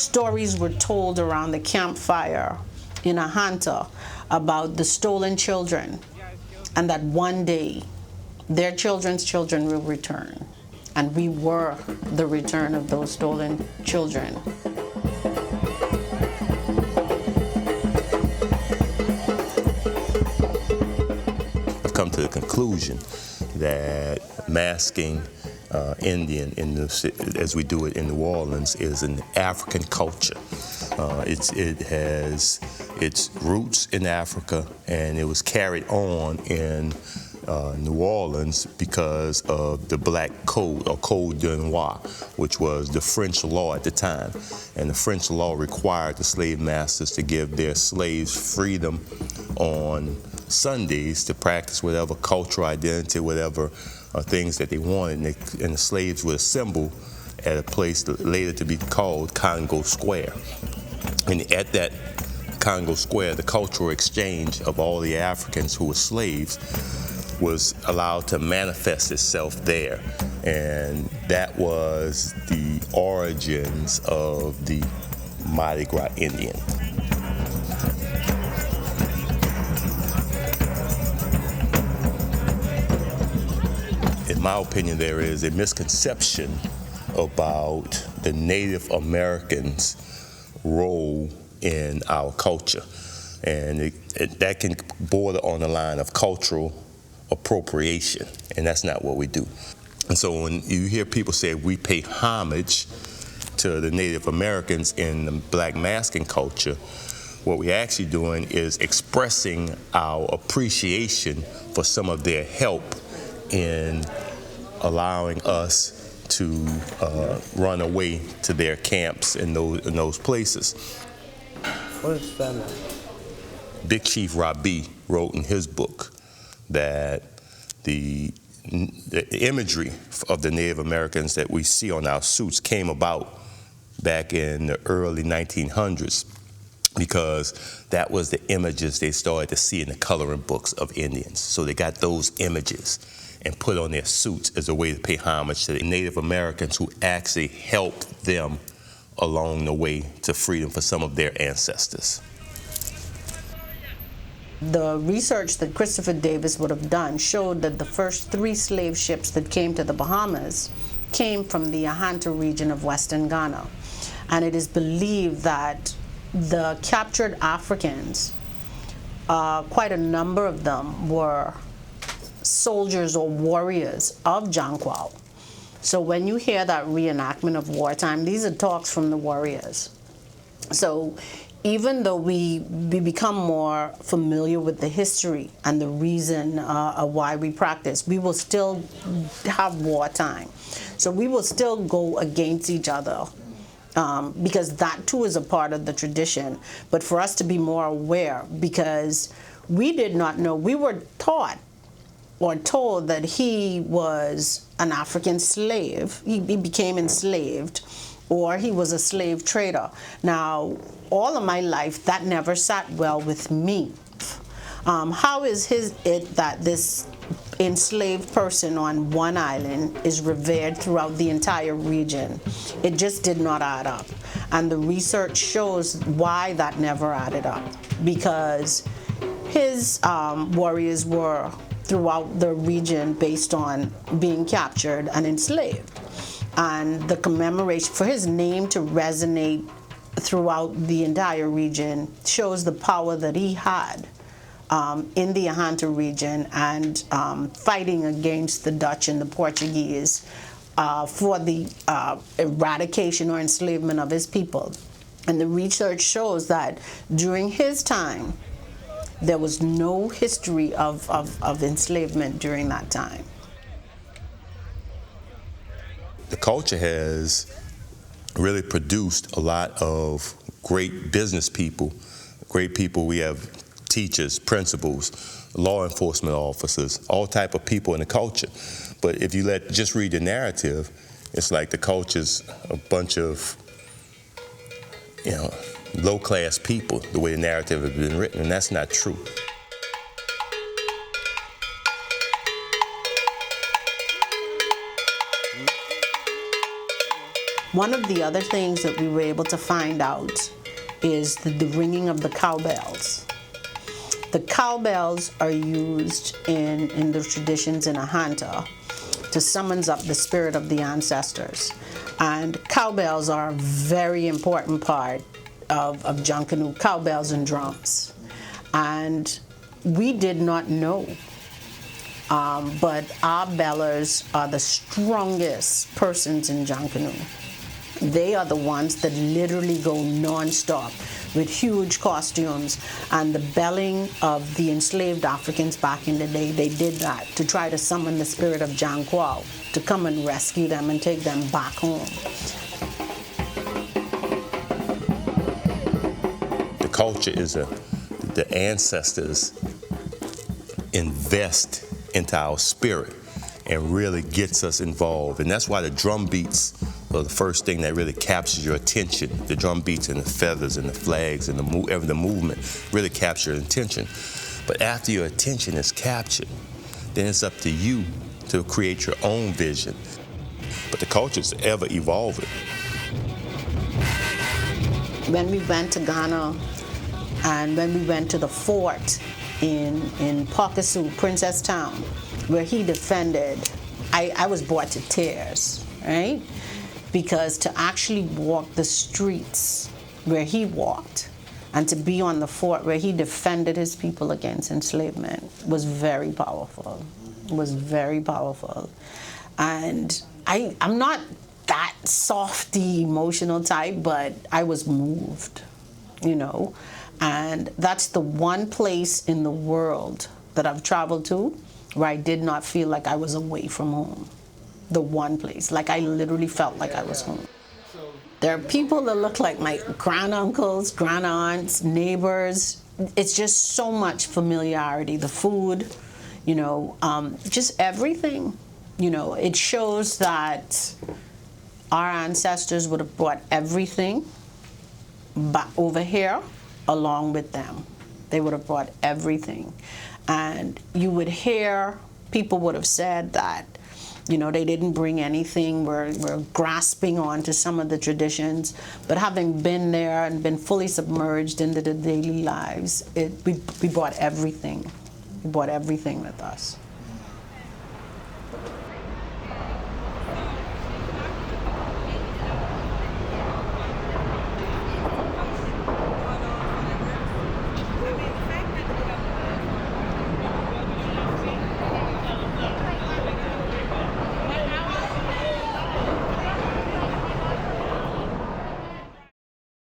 stories were told around the campfire in Ahanta about the stolen children, and that one day their children's children will return. And we were the return of those stolen children. I've come to the conclusion that masking Indian as we do it in New Orleans is an African culture. It has its roots in Africa, and it was carried on in New Orleans because of the Black Code, or Code de Noir, which was the French law at the time. And the French law required the slave masters to give their slaves freedom on Sundays to practice whatever cultural identity, whatever things that they wanted. And the slaves would assemble at a place later to be called Congo Square. And at that Congo Square, the cultural exchange of all the Africans who were slaves was allowed to manifest itself there. And that was the origins of the Mardi Gras Indian. In my opinion, there is a misconception about the Native Americans' role in our culture. And that can border on the line of cultural appropriation, and that's not what we do. And so when you hear people say we pay homage to the Native Americans in the black masking culture, what we're actually doing is expressing our appreciation for some of their help in allowing us to run away to their camps in those places. What is family? Big Chief Rabi wrote in his book that the imagery of the Native Americans that we see on our suits came about back in the early 1900s because that was the images they started to see in the coloring books of Indians. So they got those images and put on their suits as a way to pay homage to the Native Americans who actually helped them along the way to freedom for some of their ancestors. The research that Christopher Davis would have done showed that the first 3 slave ships that came to the Bahamas came from the Ahanta region of Western Ghana. And it is believed that the captured Africans, quite a number of them were soldiers or warriors of Janquao. So when you hear that reenactment of wartime, these are talks from the warriors. So even though we become more familiar with the history and the reason why we practice, we will still have wartime. So we will still go against each other because that too is a part of the tradition. But for us to be more aware, because we did not know, we were taught or told that he was an African slave. He became enslaved, or he was a slave trader. Now, all of my life, that never sat well with me. How is it that this enslaved person on one island is revered throughout the entire region? It just did not add up. And the research shows why that never added up. Because his warriors were throughout the region based on being captured and enslaved. And the commemoration, for his name to resonate throughout the entire region, shows the power that he had in the Ahanta region and fighting against the Dutch and the Portuguese for the eradication or enslavement of his people. And the research shows that during his time, there was no history of enslavement during that time. The culture has really produced a lot of great business people, great people. We have teachers, principals, law enforcement officers, all type of people in the culture. But if you just read the narrative, it's like the culture's a bunch of, low-class people, the way the narrative has been written, and that's not true. One of the other things that we were able to find out is the ringing of the cowbells. The cowbells are used in the traditions in Ahanta to summons up the spirit of the ancestors. And cowbells are a very important part of Junkanoo, cowbells and drums. And we did not know, but our bellers are the strongest persons in Junkanoo. They are the ones that literally go non-stop with huge costumes, and the belling of the enslaved Africans back in the day, they did that to try to summon the spirit of Jankwao to come and rescue them and take them back home. The culture is the ancestors invest into our spirit and really gets us involved. And that's why the drum beats are the first thing that really captures your attention. The drum beats and the feathers and the flags and the movement really capture your attention. But after your attention is captured, then it's up to you to create your own vision. But the culture's ever evolving. When we went to Ghana and when we went to the fort in Pocasoo, Princess Town, where he defended, I was brought to tears, right? Because to actually walk the streets where he walked and to be on the fort where he defended his people against enslavement was very powerful. It was very powerful. And I'm not that softy, emotional type, but I was moved, you know? And that's the one place in the world that I've traveled to where I did not feel like I was away from home. The one place. Like I literally felt like I was home. There are people that look like my granduncles, grandaunts, neighbors. It's just so much familiarity. The food, you know, just everything. You know, it shows that our ancestors would have brought everything back over here along with them. They would have brought everything. And you would hear, people would have said that, you know, they didn't bring anything, we're grasping on to some of the traditions, but having been there and been fully submerged into the daily lives, we brought everything. We brought everything with us.